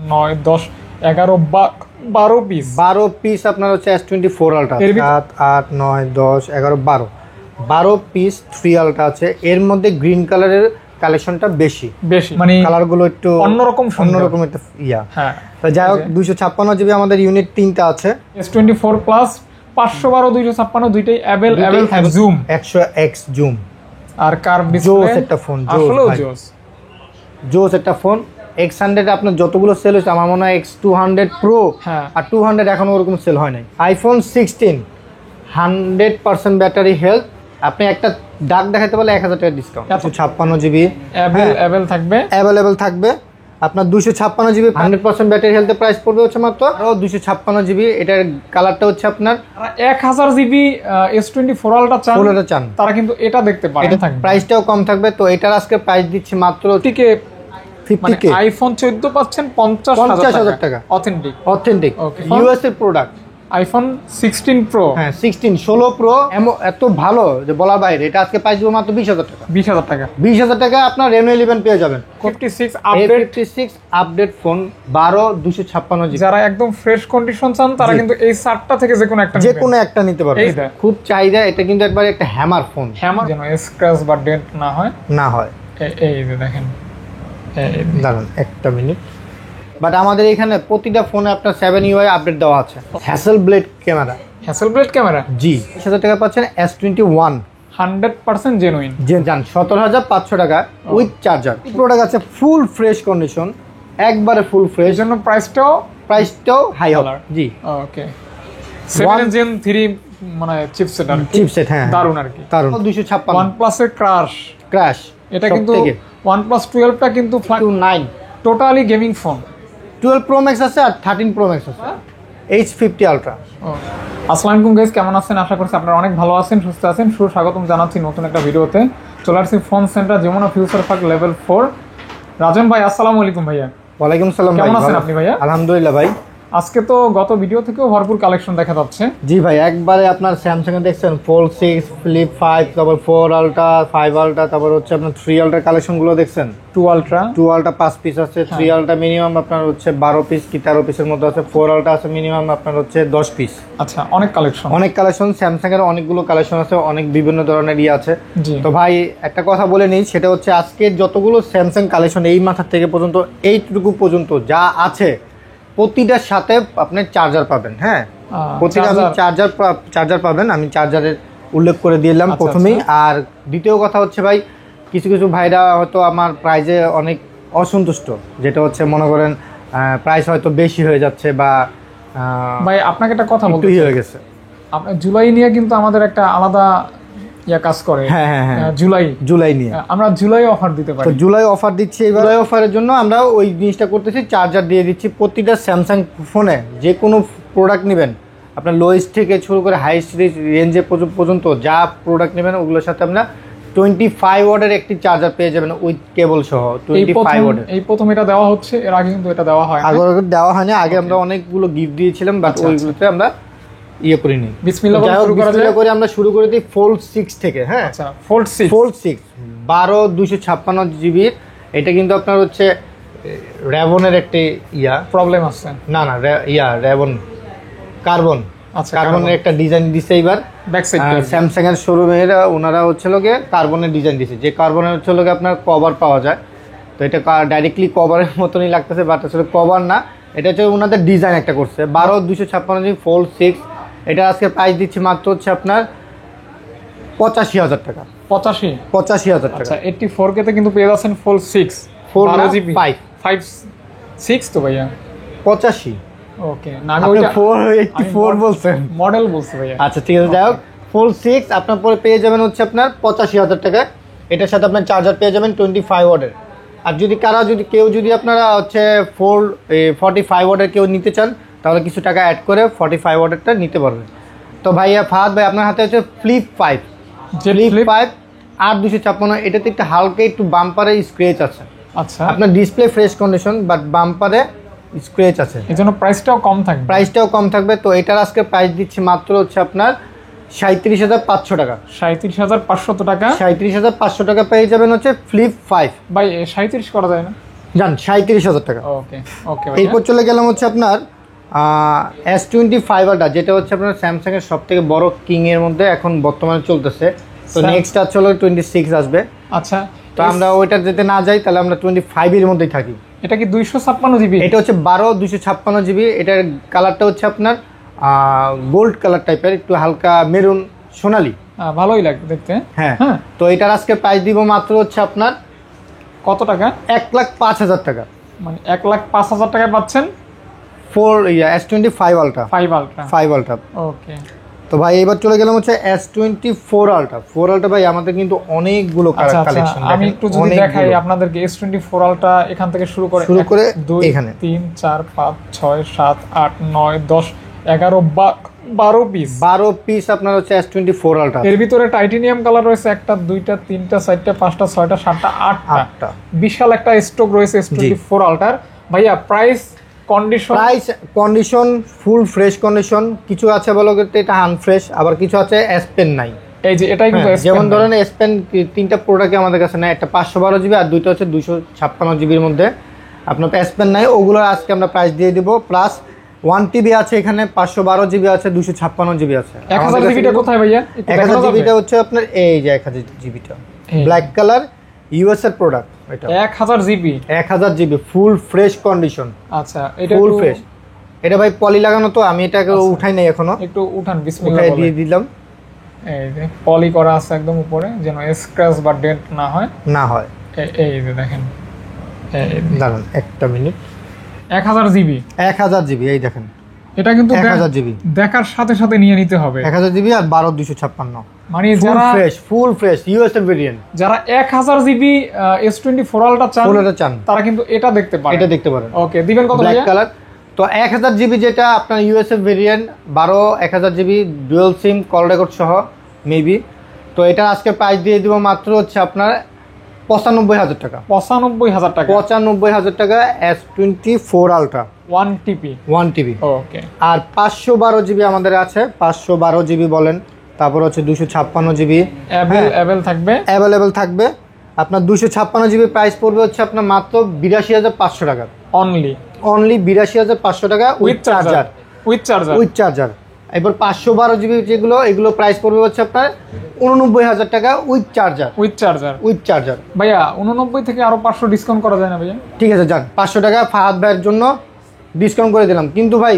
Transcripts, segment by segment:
9 10 11 12 piece 12 piece আপনার হচ্ছে S24 ultra 7 8 9 10 11 12 12 piece 3 ultra আছে। এর মধ্যে গ্রিন কালারের কালেকশনটা বেশি মানে কালারগুলো একটু অন্যরকম একটা ইয়া। হ্যাঁ, তো যাই হোক 256 জিবি আমাদের ইউনিট 3টা আছে। S24 প্লাস 512 256 দুইটাই অ্যাভেলেবল জুম 100x জুম আর কার্ভ ডিসপ্লে। জোস একটা ফোন, জোস একটা ফোন। X100 আপনার যতগুলো সেল হয়েছে আমার মনে হয় X200 Pro আর 200 এখনো ওরকম সেল হয় নাই। iPhone 16 100% battery health. আপনি একটা ডাক দেখাতে পারলে 1000 টাকা ডিসকাউন্ট। 256 জিবি অ্যাভেলেবল থাকবে আপনার 256 জিবি 100% ব্যাটারি হেলথে প্রাইস পড়বে হচ্ছে মাত্র 256 জিবি। এটার কালারটা হচ্ছে আপনার 1000 জিবি S24 আলট্রা চান তারা কিন্তু এটা দেখতে পারে। এটা প্রাইসটাও কম থাকবে। তো এটার আজকে প্রাইস দিচ্ছি মাত্র টিকে 50K। আইফোন 14 পাচ্ছেন 50000 টাকা অথেন্টিক ইউএস এর প্রোডাক্ট। আইফোন 16 প্রো, হ্যাঁ 16 প্রো এত ভালো যে বলার বাইরে। এটা আজকে প্রাইস দিব মাত্র 20000 টাকা। 20000 টাকা আপনার Reno 11 পেয়ে যাবেন। 56 আপডেট ফোন 12 256 জিবি। যারা একদম ফ্রেশ কন্ডিশন চান তারা কিন্তু এই 7টা থেকে যে কোনো একটা নিতে পারবে। খুব চাহিদা। এটা কিন্তু একবার একটা হ্যামার ফোন, যেন স্ক্র্যাচ বা ডেন্ট না হয়। এই যে দেখেন, দাঁড়ান একটা মিনিট। বাট আমাদের এখানে প্রতিটা ফোনে আপনার 7 UI আপডেট দেওয়া আছে। হ্যাসেলব্লেড ক্যামেরা জি 20000 টাকা পাচ্ছেন। S21 100% জেনুইন জান 17500 টাকা উইথ চার্জার। প্রোডাক্ট আছে ফুল ফ্রেশ কন্ডিশন, একবারে ফুল ফ্রেশ। জন্য প্রাইসটাও হাই হবে জি। ওকে 7 Gen 3 মানে চিপসেট হ্যাঁ দারুন আর কি দারুন। 256 OnePlus এর ক্র্যাশ এটা কিন্তু OnePlus 12 টা কিন্তু 9 totally gaming phone. 12 Pro Max আছে আর 13 Pro Max আছে। H50 Ultra। আসসালামু আলাইকুম গাইস, কেমন আছেন? আশা করছি আপনারা অনেক ভালো আছেন, সুস্থ আছেন। সুস্বাগতম জানাচ্ছি নতুন একটা ভিডিওতে। চলে আসছি phone centre Jamuna future park level 4। Rajan ভাই আসসালামু আলাইকুম। ভাইয়া ওয়ালাইকুম সালাম। কেমন আছেন আপনি ভাইয়া? আলহামদুলিল্লাহ ভাই। আজকে তো গত ভিডিও থেকেও ভরপুর কালেকশন দেখা যাচ্ছে। জি ভাই, একবারে আপনার স্যামসাং এ দেখছেন Fold 6, Flip 5, তারপর 4 Ultra, 5 Ultra, তারপর হচ্ছে আপনার 3 Ultra কালেকশন গুলো দেখছেন। 2 Ultra 5 পিস আছে। 3 Ultra মিনিমাম আপনার হচ্ছে 12 পিস কি 13 পিসের মধ্যে আছে। 4 Ultra আছে মিনিমাম আপনার হচ্ছে 10 পিস। আচ্ছা, অনেক কালেকশন স্যামসাং এর অনেকগুলো কালেকশন আছে, অনেক বিভিন্ন ধরনের আছে। তো ভাই একটা কথা বলে নিই, সেটা হচ্ছে আজকে যতগুলো স্যামসাং কালেকশন এই মাথা থেকে পর্যন্ত এইটুকু পর্যন্ত যা আছে প্রতিটার সাথে আপনি চার্জার পাবেন। হ্যাঁ, প্রতিটা চার্জার পাবেন। আমি চার্জারের উল্লেখ করে দিলাম প্রথমেই। আর দ্বিতীয় কথা হচ্ছে ভাই, কিছু ভাইরা হয়তো আমার প্রাইজে অনেক অসন্তুষ্ট, যেটা হচ্ছে মনে করেন প্রাইস হয়তো বেশি হয়ে যাচ্ছে বা ভাই আপনাকে একটা কথা বলতে হয়ে গেছে। আপনার জুলাই নিয়ে কিন্তু আমাদের একটা আলাদা কাজ করে। হ্যাঁ জুলাই নিয়ে আমরা জুলাই অফার দিতে পারি। তো জুলাই অফার দিচ্ছি। এবার জুলাই অফারের জন্য আমরা ওই জিনিসটা করতেছি, চার্জার দিয়ে দিচ্ছি প্রতিটা স্যামসাং ফোনে। যে কোনো প্রোডাক্ট নেবেন আপনার লোয়েস্ট থেকে শুরু করে হাইস্ট রেঞ্জে পর্যন্ত যা প্রোডাক্ট নেবেন ওগুলোর সাথে আমরা 25 ওয়াটের একটি চার্জার পেয়ে যাবেন উইথ কেবল সহ। 25 ওয়াটের এই প্রথম এটা দেওয়া হচ্ছে, এর আগে কিন্তু এটা দেওয়া হয় না। আগে দেওয়া হয়নি। আগে আমরা অনেকগুলো গিফট দিয়েছিলাম, বাট ওইগুলোতে আমরা করিনি। বিসমিল্লাহ করে আমরা শুরু করে দিই Fold 6 থেকে। হ্যাঁ আচ্ছা, Fold 6 12 256 জিবির। এটা কিন্তু আপনার হচ্ছে রেভনের একটি প্রবলেম আছে। না রেভন কার্বনের একটা ডিজাইন দিছে। এবার স্যামসাং এর শোরুমের ওনারা হচ্ছে লোকে কার্বনের ডিজাইন দিছে, যে কার্বনের হচ্ছে লোকে আপনার কভার পাওয়া যায়। তো এটা ডাইরেক্টলি কভারের মতনই লাগতেছে, বাট আসলে কভার না, এটা হচ্ছে ওনাদের ডিজাইন একটা করছে। 12 256 জিবি Fold 6। এটা আজকে প্রাইস দিচ্ছি মাত্র হচ্ছে আপনার 85000 টাকা। 85000 টাকা। আচ্ছা, 84K তে কিন্তু পেয়ে যাচ্ছেন Fold 6 5 6 তো ভাইয়া 85। ওকে, না আমি ওইটা 484 বলছেন, মডেল বলছি ভাইয়া। আচ্ছা ঠিক আছে, যাই হোক Fold 6 আপনার পরে পেয়ে যাবেন হচ্ছে আপনার 85000 টাকা। এটার সাথে আপনার চার্জার পেয়ে যাবেন 25 ওয়াটের। আর কেউ যদি আপনারা হচ্ছে 45 ওয়াটের কেউ নিতে চান, তাহলে কিছু টাকা অ্যাড করে 45 ওয়াটেরটা নিতে পারবেন। তো ভাইয়া ফাহাদ ভাই, আপনার হাতে হচ্ছে Flip 5 আর 256। এটাতে একটু হালকা একটু বাম্পারে স্ক্র্যাচ আছে। আচ্ছা, আপনার ডিসপ্লে ফ্রেশ কন্ডিশন, বাট বাম্পারে স্ক্র্যাচ আছে, এজন্য প্রাইসটাও কম থাকবে। তো এটার আজকে প্রাইস দিচ্ছি মাত্র হচ্ছে আপনার 37500 টাকা। 37500 টাকা। 37500 টাকা পেয়ে যাবেন হচ্ছে Flip 5। ভাই 37 করা যায় না? জান 37,000 টাকা। ওকে ওকে। এরপর চলে গেলাম হচ্ছে আপনার S25 আলট্রা, যেটা হচ্ছে আপনার স্যামসাং এর সবথেকে বড় কিং এর মধ্যে এখন বর্তমানে চলতেছে। তো নেক্সট আছে হলো 26 আসবে। আচ্ছা, তো আমরা ওইটা যেতে না যাই, তাহলে আমরা 25 এর মধ্যেই থাকি। এটা কি 256 জিবি? এটা হচ্ছে 256 জিবি। এটার কালারটা হচ্ছে আপনার গোল্ড কালার টাইপের, একটু হালকা মেরুন সোনালী, ভালোই লাগবে দেখতে। হ্যাঁ হ্যাঁ। তো এটার আজকে প্রাইস দিব মাত্র হচ্ছে আপনার কত টাকা? 1,05,000 টাকা। মানে 1,05,000 টাকায় পাচ্ছেন S25 আলট্রা। 5 আলট্রা। ওকে। তো ভাই এবার চলে গেলাম হচ্ছে S24 আলট্রা। 4 আলট্রা ভাই আমাদের কিন্তু অনেকগুলো কালেকশন। আমি একটু যদি দেখাই আপনাদেরকে, S24 আলট্রা এখান থেকে শুরু করে এখানে 3 4 5 6 7 8 9 10 11 12 পিস। 12 পিস আপনার হচ্ছে S24 আলট্রা। এর ভিতরে টাইটেনিয়াম কালার রয়েছে একটা, দুইটা, তিনটা, চারটা, পাঁচটা, ছয়টা, সাতটা, আটটা। বিশাল একটা স্টক রয়েছে S24 আলট্রার। ভাইয়া price condition full fresh condition. কিছু আছে বলো এটা আনফ্রেশ, আবার কিছু আছে এস পেন নাই। এই যে এটাই কিন্তু যেমন ধরেন এস পেন তিনটা প্রোডাক্ট আমাদের কাছে নাই, একটা 512 জিবি আর দুইটা হচ্ছে 256 জিবির মধ্যে আপনার এস পেন নাই। ওগুলো আজকে আমরা প্রাইস দিয়ে দিব। প্লাস 1 টিবি আছে এখানে, 512 জিবি আছে, 256 জিবি আছে। 1000 জিবিটা কোথায় ভাইয়া? 1000 জিবিটা হচ্ছে আপনার এই যে 1000 জিবিটা ব্ল্যাক কালার ইউএস এর প্রোডাক্ট। এটা 1000 GB. 1000 GB full fresh condition. আচ্ছা, এটা ফুল ফ্রেশ। এটা ভাই পলি লাগানো, তো আমি এটাকে উঠাই নাই এখনো। একটু উঠান, বিসমিল্লাহ বলে দিয়ে দিলাম। এই যে পলি করা আছে একদম উপরে, যেন স্ক্র্যাচ বা ডেন্ট না হয়। এই যে দেখেন, দাঁড়ান একটা মিনিট। 1000 জিবি। 1000 জিবি এই দেখেন। এটা কিন্তু 1000 জিবি দেখার সাথে সাথে নিয়ে নিতে হবে। 1000 জিবি আর 12256। মানে যারা ফুল ফ্রেশ ইউএস এর ভেরিয়েন্ট, যারা 1000 জিবি S24 আলট্রা চান তারা কিন্তু এটা দেখতে পারেন। ওকে, দিবেন কত ব্ল্যাক কালার? তো 1000 জিবি যেটা আপনার ইউএস এর variant 1000 GB dual SIM call record সহ মেবি। তো এটা আজকে প্রাইস দিয়ে দিব মাত্র হচ্ছে আপনার 95,000 টাকা। 95,000 টাকা। 95,000 টাকা S24 আলট্রা 1 টিবি। ওকে। আর 512 জিবি আমাদের আছে। 512 জিবি বলেন, তারপর হচ্ছে 256 জিবি অ্যাভেলেবেল থাকবে। আপনার 256 জিবি প্রাইস পড়বে হচ্ছে আপনার মাত্র 82,500 টাকা। অনলি 82,500 টাকা উইথ চার্জার। এবার 512 জিবি যেগুলো, এগুলো প্রাইস পড়বে হচ্ছে আপনার 89,000 টাকা উইথ চার্জার। ভাইয়া 89 থেকে আরো 500 ডিসকাউন্ট করা যায় না ভাইয়া? ঠিক আছে, যাক 500 টাকা ফাহাদ ভাইয়ের জন্য ডিসকাউন্ট করে দিলাম। কিন্তু ভাই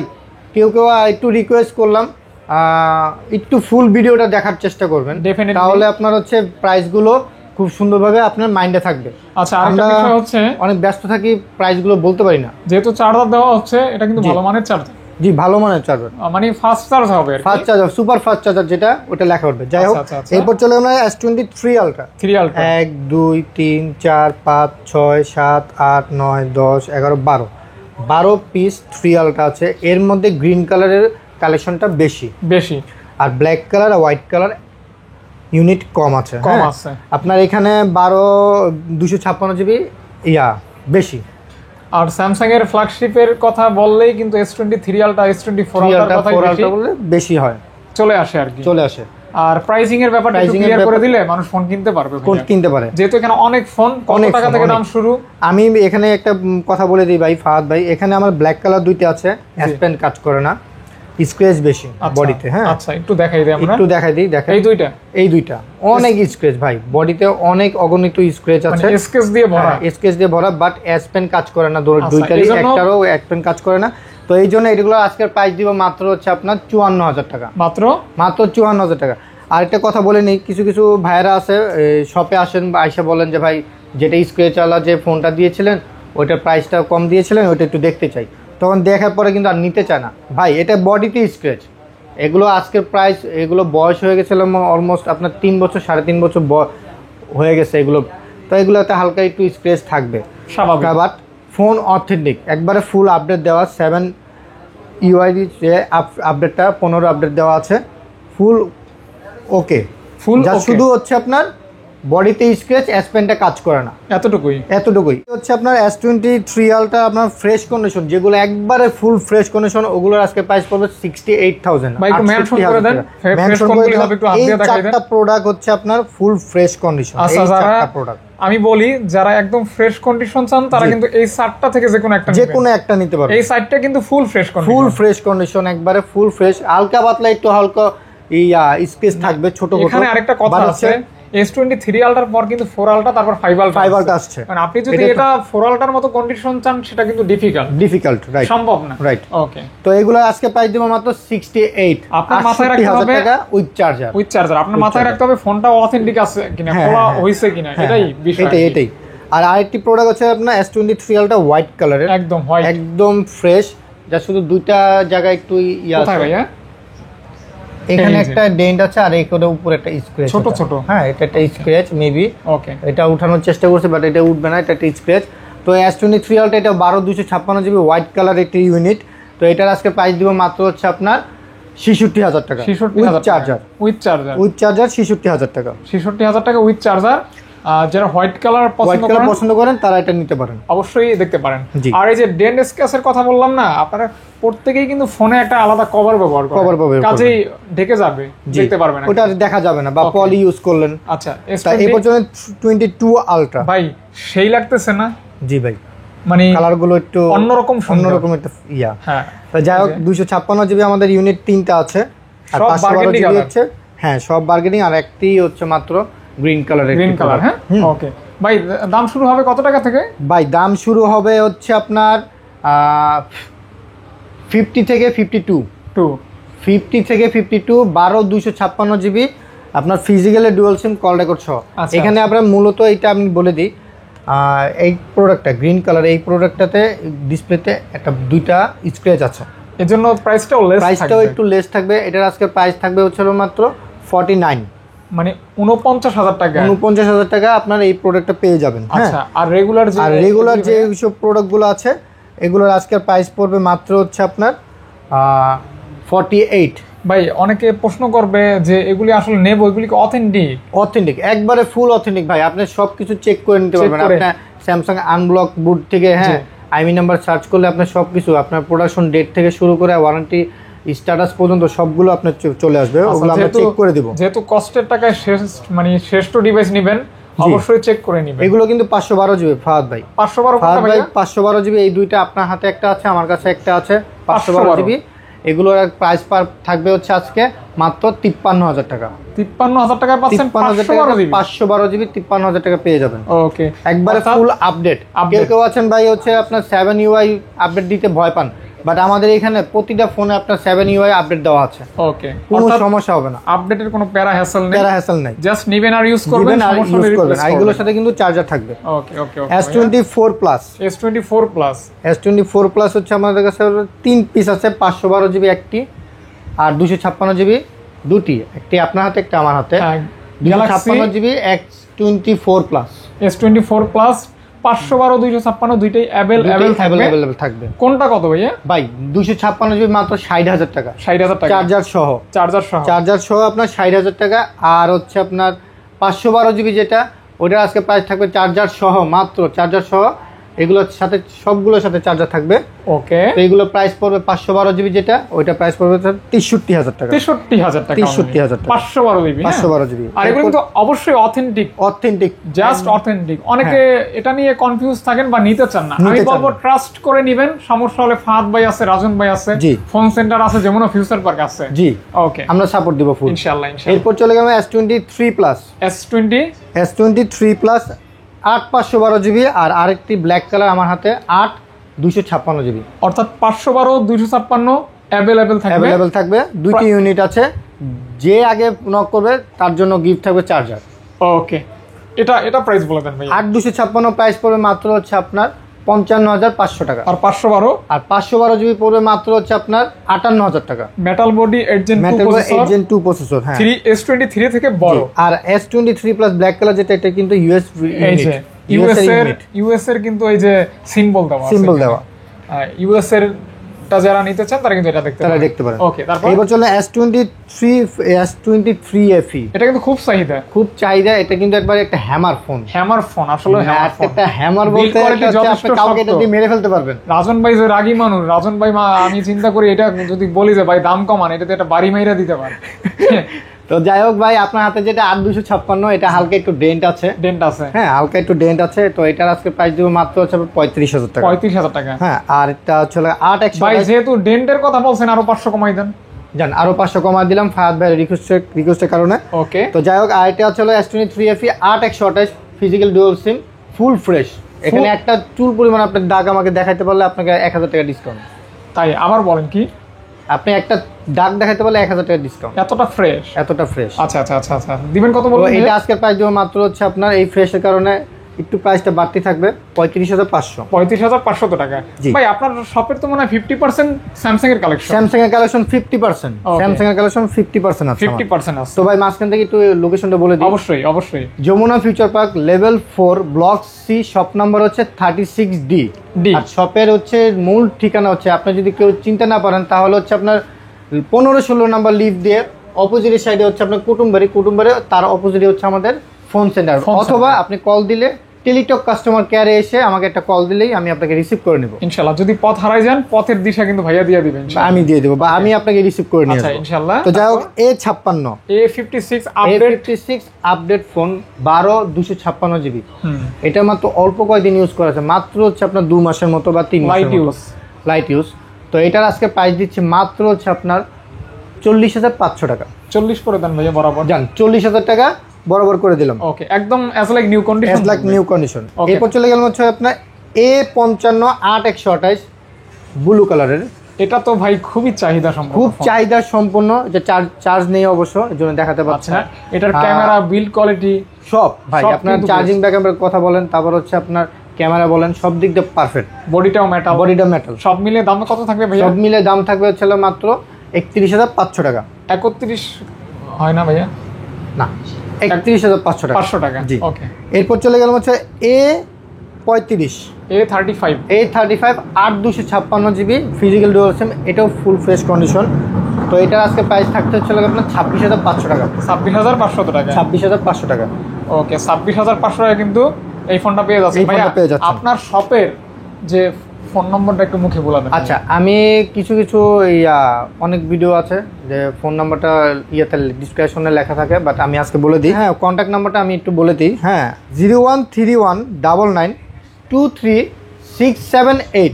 কেউ একটু রিকোয়েস্ট করলাম, একটু ফুল ভিডিওটা দেখার চেষ্টা করবেন, তাহলে আপনার হচ্ছে প্রাইসগুলো খুব সুন্দরভাবে আপনার মাইন্ডে থাকবে। আচ্ছা, আরেকটা বিষয় হচ্ছে অনেক ব্যস্ত থাকি, প্রাইসগুলো বলতে পারি না। যেহেতু চার্জার দেওয়া হচ্ছে, এটা কিন্তু ভালো মানের চার্জার। জি, ভালো মানের চার্জার, মানে ফাস্ট চার্জ হবে, fast charger, super fast charger যেটা, ওটা লেখা উঠবে। যাই হোক, এরপর চলে আমরা S23 আলট্রা। 1 2 3 4 5 6 7 8 9 10 11 12 পিস 3 আলট্রা আছে। এর মধ্যে গ্রিন কালারের কালেকশনটা বেশি, আর ব্ল্যাক কালার আর হোয়াইট কালার ইউনিট কম আছে। আপনার এখানে 256 জিবি বেশি। আর স্যামসাং এর ফ্ল্যাগশিপের কথা বললেই কিন্তু S23 আলট্রা, S24 আলট্রা কথা বললে বেশি হয়, চলে আসে আর কি। আর প্রাইসিং এর ব্যাপারটা একটু ক্লিয়ার করে দিলে মানুষ ফোন কিনতে পারে। যেহেতু এখানে অনেক ফোন, কত টাকা থেকে দাম শুরু? আমি এখানে একটা কথা বলে দিই ভাই, ফাহাদ ভাই, এখানে আমার ব্ল্যাক কালার দুইটা আছে, এস পেন কাজ করে না, স্ক্র্যাচ বেশি বডিতে। হ্যাঁ, আচ্ছা, একটু দেখাই দিই আমরা। দেখেন এই দুইটা অনেক স্ক্র্যাচ ভাই, বডিতে অনেক অগণিত স্ক্র্যাচ আছে, স্ক্র্যাচ দিয়ে ভরা, বাট এস পেন কাজ করে না, দুইটারই একটারও এক পেন কাজ করে না। তো এই জন্য এগুলো আজকের প্রাইস দিব মাত্র হচ্ছে আপনার 54,000 টাকা। মাত্র 54,000 টাকা। আরেকটা কথা বলে নিই, কিছু ভাইয়েরা আছে শপে আসেন বা আইসা বলেন যে ভাই, যেটা স্ক্র্যাচ ওয়ালা যে ফোনটা দিয়েছিলেন ওইটার প্রাইসটা কম দিয়েছিলেন, ওইটা একটু দেখতে চাই। তখন দেখার পরে কিন্তু আর নিতে চায় না ভাই, এটা বডিতে স্ক্র্যাচ। এগুলো আজকের প্রাইস, এগুলো বয়স হয়ে গেছিল অলমোস্ট আপনার 3 বছর 3.5 বছর হয়ে গেছে এগুলো। তো এগুলোতে হালকা একটু স্ক্র্যাচ থাকবে স্বাভাবিক, বাট ফোন অথেন্টিক, একবারে ফুল আপডেট দেওয়া। 7 ইউআইডি যে আপডেটটা 15 আপডেট দেওয়া আছে, ফুল ওকে। শুধু হচ্ছে আপনার বডিতে স্ক্র্যাচ, এস পেনটা কাজ করে না, এতটুকুই হচ্ছে আপনার S23 আলট্রা আপনার ফ্রেশ কন্ডিশন, যেগুলো একবারে ফুল ফ্রেশ কন্ডিশন, ওগুলোর আজকে প্রাইস পড়বে 68000। ভাই একটু মেনশন করে দেন, ফ্রেশ কোনগুলো হবে একটু আপডেট দেখাই দেন। চারটা প্রোডাক্ট হচ্ছে আপনার ফুল ফ্রেশ কন্ডিশন। আচ্ছা, চারটা প্রোডাক্ট আমি বলি, যারা একদম ফ্রেশ কন্ডিশন চান তারা কিন্তু এই চারটা থেকে যে কোনো একটা নিতে পারবে। এই সাইডটা কিন্তু ফুল ফ্রেশ কন্ডিশন, একবারে ফুল ফ্রেশ। হালকা পাতলা একটু হালকা স্পেস থাকবে ছোট। এখানে আরেকটা কথা আছে, S23 আলট্রার পর কিন্তু 4 আলট্রা, তারপর 5 আলট্রা আসছে। মানে আপনি যদি এটা 4 আলট্রার মতো কন্ডিশন চান সেটা কিন্তু ডিফিকাল্ট, রাইট, সম্ভব না, রাইট। ওকে, তো এগুলো আজকে প্রাইস দেব মাত্র 68। আপনার মাথায় রাখতে হবে উইথ চার্জার, আপনার মাথায় রাখতে হবে ফোনটা অথেন্টিক আছে কিনা, খোলা হইছে কিনা, এটাই বিষয়। এটাই। আর আরেকটি প্রোডাক্ট আছে আপনার S23 আলট্রা হোয়াইট কালারের, একদম হোয়াইট, একদম ফ্রেশ, যা শুধু দুইটা জায়গায় একটু কোথায় ভাইয়া, এখানে একটা ডেন্ট আছে আর এখানে উপরে একটা স্ক্র্যাচ ছোট। হ্যাঁ, এটা একটা স্ক্র্যাচ মেবি। ওকে, এটা উঠানোর চেষ্টা করছে বাট এটা উঠবে না, এটা একটা স্ক্র্যাচ। তো S23 আলট্রা এটা 12256 জিবি হোয়াইট কালার একটি ইউনিট। তো এটার আজকে প্রাইস দিব মাত্র হচ্ছে আপনার 66000 টাকা, উইথ চার্জার 66000 টাকা, 66000 টাকা উইথ চার্জার। যারা হোয়াইট কালার পছন্দ করেন তারা এটা নিতে পারেন, অবশ্যই দেখতে পারেন। আর এই যে ডেন্ট স্ক্র্যাচের কথা বললাম না, আপনারা প্রত্যেকেই কিন্তু ফোনে একটা আলাদা কভার ব্যবহার করেন, কাজেই ঢেকে যাবে, দেখতে পারবেন না, ওটা দেখা যাবে না, বা পলি ইউজ করলেন। আচ্ছা, এই পর্যন্ত 22 আলট্রা ভাই সেই লাগতেছে না? জি ভাই, মানে কালার গুলো একটু অন্যরকম একটা হ্যাঁ। তো যাই হোক, 256 জিবি আমাদের ইউনিট 3টা আছে, আর 512 জিবি হচ্ছে, হ্যাঁ সব বার্গেনিং, আর একটি হচ্ছে মাত্র গ্রিন কালার। হ্যাঁ, ওকে ভাই, দাম শুরু হবে কত টাকা থেকে? ভাই দাম শুরু হবে হচ্ছে আপনার 50 থেকে 52, 50 থেকে 52, 256 জিবি আপনার physically dual SIM call record সহ। এখানে আপনার মূলত এটা আমি বলে দিই, এই প্রোডাক্টটা গ্রিন কালার, এই প্রোডাক্টটাতে ডিসপ্লেতে একটা দুইটা স্ক্র্যাচ আছে, এর জন্য প্রাইসটাও একটু লেস থাকবে। এটার আজকে প্রাইস থাকবে হচ্ছে মাত্র 49, মানে 49000 টাকা। 49000 টাকা আপনার এই প্রোডাক্টটা পেয়ে যাবেন। আচ্ছা, আর রেগুলার যে সব প্রোডাক্টগুলো আছে এগুলোর আজকের প্রাইস পড়বে মাত্র হচ্ছে আপনার 48। ভাই অনেকে প্রশ্ন করবে যে এগুলি আসলে নেব, এগুলি কি অথেন্টিক? একবারে ফুল অথেন্টিক ভাই, আপনি সবকিছু চেক করে নিতে পারবেন। আপনার স্যামসাং আনব্লক বুট থেকে, হ্যাঁ, আইমি নাম্বার সার্চ করলে আপনার সবকিছু, আপনার প্রোডাকশন ডেট থেকে শুরু করে ওয়ারেন্টি স্ট্যাটাস পর্যন্ত সবগুলো আপনার চলে আসবে, ওগুলো আমরা চেক করে দেব। যেহেতু কষ্টের টাকায় শ্রেষ্ঠ ডিভাইস নেবেন, অবশ্যই চেক করে নেবেন। এগুলো কিন্তু 512 জিবি ফাহাদ ভাই, 512 জিবি। এই দুইটা আপনার হাতে একটা আছে, আমার কাছে একটা আছে, 512 জিবি। এগুলোর প্রাইস থাকবে হচ্ছে আজকে মাত্র 53000 টাকা। 53000 টাকা পাচ্ছেন, 512 জিবি 53000 টাকা পেয়ে যাবেন। ওকে, একবারে ফুল আপডেট। কেউ আছেন ভাই হচ্ছে আপনার 7 UI আপডেট দিতে ভয় পান, বাট আমাদের এখানে প্রতিটা ফোনে আপনার 7 UI আপডেট দেওয়া আছে। ওকে, কোনো সমস্যা হবে না, আপডেটের কোনো প্যারা হ্যাসেল নেই, জাস্ট নেবেন আর ইউজ করবেন। আর এগুলোর সাথে কিন্তু চার্জার থাকবে। ওকে, S24 প্লাস হচ্ছে আমাদের কাছে 3 পিস আছে, 512 জিবি একটি আর 256 জিবি দুটি, একটি আপনার হাতে একটা আমার হাতে। 256 জিবি S24 প্লাস 512 256 দুইটাই अवेलेबल থাকবে। কোনটা কত ভাইয়া? ভাই 256 জিবি মাত্র 60000 টাকা, চার্জার সহ আপনার 60000 টাকা। আর হচ্ছে আপনার 512 জিবি যেটা, ওটার আজকে প্রাইস থাকবে চার্জার সহ, মাত্র চার্জার সহ, এগুলোর সাথে সবগুলোর সাথে চার্জার থাকবে। ওকে, তো এগুলো প্রাইস পড়বে 512 জিবি যেটা, ওইটা প্রাইস পড়বে 63000 টাকা। 63000 টাকা 512 জিবি। আর এগুলো কিন্তু অবশ্যই অথেন্টিক, জাস্ট অথেন্টিক। অনেকে এটা নিয়ে কনফিউজ থাকেন বা নিতে চান না, আমি বলবো ট্রাস্ট করে নেবেন। সমস্যা হলে ফাহাদ ভাই আছে, রাজন ভাই আছে, ফোন সেন্টার আছে, যেমন ফিউচার পার্ক আছে। জি, ওকে, আমরা সাপোর্ট দিব ফুল ইনশাআল্লাহ। এরপর চলে গেলাম S23 প্লাস 8512 জিবি, আর আরেকটি ব্ল্যাক কালার আমার হাতে 8256 জিবি, অর্থাৎ 512 256 অ্যাভেলেবেল থাকবে। দুইটি ইউনিট আছে, যে আগে নক করবে তার জন্য গিফট থাকবে চার্জার। ওকে, এটা প্রাইস বলে দেন ভাই। 8256 প্রাইস পড়বে মাত্র হচ্ছে আপনার 55500 টাকা, আর 512 জিবি পড়বে মাত্র হচ্ছে আপনার 58000 টাকা। মেটাল বডি 8 Gen 2 প্রসেসর, হ্যাঁ, S23 থেকে বড়। আর S23 প্লাস ব্ল্যাক কালার যেটা, এটা কিন্তু ইউএস এর কিন্তু এই যে সিম্বল দেওয়া, ইউএস এর যারা নিতে চান তারা কিন্তু এটা দেখতে পারেন। ওকে, তারপর এবার চলে S23 FE। এটা কিন্তু খুব চাহিদা, এটা কিন্তু একবার একটা হ্যামার ফোন আসলে একটা হ্যামার বলতে আপনি কাউকে এটা দিয়ে মেরে ফেলতে পারবেন। রাজন ভাই যে রাগী মানুষ, রাজন ভাই আমি চিন্তা করি এটা যদি বলি যে ভাই দাম কমান, এটাতে একটা বাড়ি মাইরা দিতে পারে। তো যাই হোক ভাই, আপনার হাতে যেটা 8256, এটা হালকা একটু ডেন্ট আছে। হ্যাঁ, হালকা একটু ডেন্ট আছে। তো এটার আজকে প্রাইস দিব মাত্র হচ্ছে 35,000 টাকা। 35,000 টাকা। হ্যাঁ, আর এটা হচ্ছে 8100। ভাই যেহেতু ডেন্টের কথা বলছেন, আরো 500 কমাই দেন। জান, আরো 500 কমাই দিলাম ফাহাদ ভাই রিকোয়েস্টের কারণে। ওকে, তো যাই হোক, আর এটা হচ্ছে S23 FE 8128 physical dual SIM, full fresh. এখানে একটা চুল পরিমাণ আপনার দাগ আমাকে দেখাইতে পারলে আপনাকে 1000 টাকা ডিসকাউন্ট। তাই আবার বলেন কি? আপনি একটা দাগ দেখাইতে পারলে 1000 টাকা ডিসকাউন্ট। এতটা ফ্রেশ? আচ্ছা, দিবেন কত বলবেন? এটা আজকের প্রাইস দেব মাত্র হচ্ছে আপনার এই ফ্রেশের কারণে একটু প্রাইসটা বাড়তি থাকবে, 35,500। 35,500 টাকা। ভাই আপনার শপের তো মনে হয় 50% স্যামসাং এর কালেকশন। স্যামসাং এর কালেকশন 50%। স্যামসাং এর কালেকশন 50% আছে। 50% আছে। তো ভাই মাঝখান থেকে একটু লোকেশনটা বলে দিই। অবশ্যই। Jamuna future park level 4 block C, shop number হচ্ছে 36D। আর শপের হচ্ছে মূল ঠিকানা হচ্ছে, আপনি যদি কেউ চিন্তা না পারেন তাহলে হচ্ছে আপনার 15-16 নাম্বার লিফট দিয়ে অপোজিটের সাইডে হচ্ছে আপনার কুটুমবাড়ি, তার অপোজিটে হচ্ছে আমাদের ফোন সেন্টার। অথবা আপনি কল দিলে টেলিটক কাস্টমার কেয়ারে এসে আমাকে একটা কল দিলেই আমি আপনাকে রিসিভ করে নেব ইনশাআল্লাহ। যদি পথ হারাই যান, পথের দিশা কিন্তু ভাইয়া দিয়ে দিবেন, আমি দিয়ে দেব, বা আমি আপনাকে রিসিভ করে নিয়ে আসবো ইনশাআল্লাহ। তো যাই হোক, A56 আপডেট ফোন 12/256 GB। এটা মাত্র অল্প কয়েকদিন ইউজ করা আছে, মাত্র হচ্ছে আপনার 2 মাসের মতো বা 3 মাসের মতো লাইট ইউজ। তো এটার আজকে প্রাইস দিচ্ছি মাত্র হচ্ছে আপনার 40,500 টাকা। 40 করে দেন ভাইয়া, বরাবর জান, 40,000 টাকা বরাবর করে দিলাম। ওকে, একদম অ্যাজ লাইক নিউ কন্ডিশন। এরপর চলে গেলাম হচ্ছে আপনার A55 8128 ব্লু কালারের। এটা তো ভাই খুবই চাহিদা সম্পন্ন। এটা চার্জ নেই অবশ্য, এর জন্য দেখাতে পাচ্ছি না। এটার ক্যামেরা, বিল্ড কোয়ালিটি সব ভাই, আপনার চার্জিং ব্যাকআপের কথা বলেন, তারপর হচ্ছে আপনার ক্যামেরা বলেন, সব দিক দিয়ে পারফেক্ট। বডিটা মেটাল। সব মিলে দাম কত থাকবে ভাইয়া? সব মিলে দাম থাকবে হচ্ছে মাত্র 31,500 টাকা। 31 হয় না ভাইয়া? না, 31,500 টাকা। 500 টাকা। জি, ওকে। এরপর চলে গেলাম হচ্ছে A35 8256 GB physical dual SIM, এটাও ফুল ফ্রেশ কন্ডিশন। তো এটার আজকে প্রাইস থাকতে হচ্ছে আপনার 26,500 টাকা। 26,500 টাকা। 26,500 টাকা। ওকে, 26,500 টাকা কিন্তু এই ফোনটা পেয়ে যাচ্ছে ভাইয়া। আপনার শপের যে ফোন নম্বরটা একটু মুখে বলে দেন। আচ্ছা, আমি কিছু অনেক ভিডিও আছে যে ফোন নাম্বারটা ডিসক্রিপশনে লেখা থাকে, বাট আমি আজকে বলে দিই। হ্যাঁ, কন্ট্যাক্ট নাম্বারটা আমি একটু বলে দিই। হ্যাঁ, 0131992678।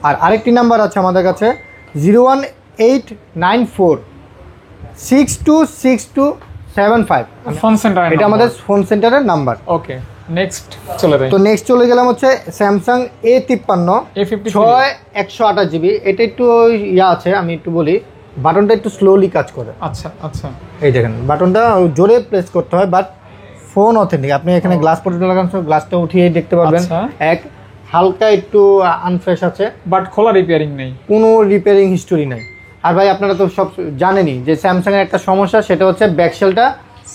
আর আরেকটি নাম্বার আছে আমাদের কাছে 01892626275। ফোন সেন্টার, এটা আমাদের ফোন সেন্টারের নাম্বার। ওকে, নেক্সট চলে গেলাম হচ্ছে স্যামসাং A53 6128 GB। এটা একটু আছে, আমি একটু বলি, বাটনটা একটু স্লোলি কাজ করে। আচ্ছা, এই দেখেন, বাটনটা জোরে প্রেস করতে হয়, বাট ফোন অথেন্টিক। আপনি এখানে গ্লাস প্রোটেক্টর লাগানো, গ্লাসটা উঠিয়ে দেখতে পারবেন। হালকা একটু আনফ্রেশ আছে, বাট খোলা রিপেয়ারিং নেই, কোনো রিপেয়ারিং হিস্টোরি নাই। আর ভাই আপনারা তো সব জানেনই যে স্যামসাং এর একটা সমস্যা, সেটা হচ্ছে ব্যাকশেলটা